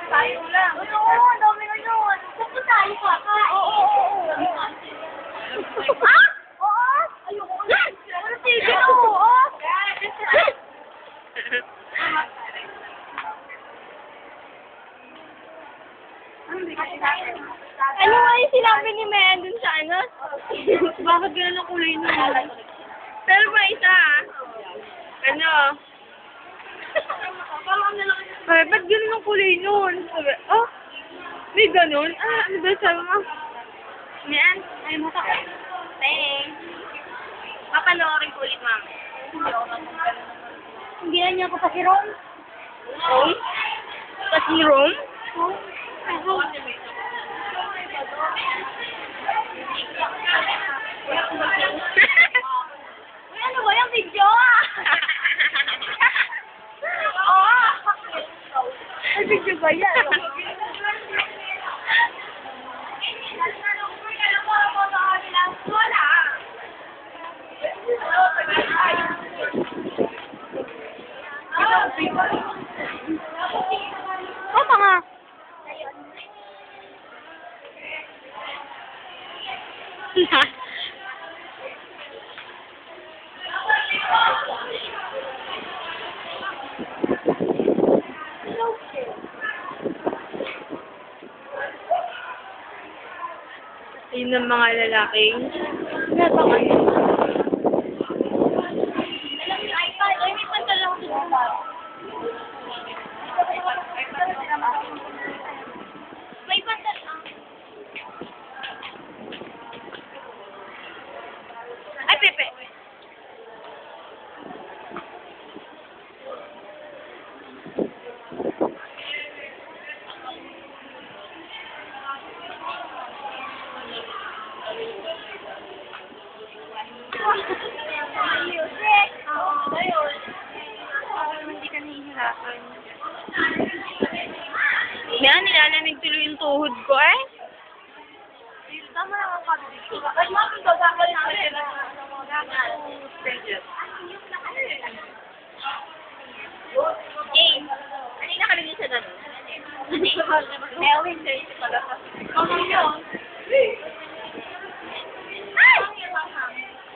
Tayo lang. Oo, ang dami na yun. Saan tayo kaka? Oo. Ha? Oo? Ayoko na. Ano sige na? Oo. Ano nga yung sinabi ni Mayan dun sa ano? Bakit gano'n ang kulay nun? Pero pa isa Ano? Ay, ba't gano'n ang kulay nun? Sabi, oh, may gano'n? Ano ba sabi mo? Mayan, ay mo ka. Thanks. Papanoorin ko ulit, ma'am. Hindi na niya ako pasirom. Oh? Pasirom? Oh? Uy, ano ba yung video? Ay, video ba yan? Apa nga? Yun ang mga lalaki. Nasa ka yun? Ay, may pantal lang dito ba? May pantal lang. Ay, Pepe. Music! Hindi ka nahihirapan. Yan, nilalamig tuloy yung tuhod ko eh. Tama naman ka dito. Ay, mami, gagawin namin. James, ano yung nakalagay sa ganun? Melvin, pala. Ano yun?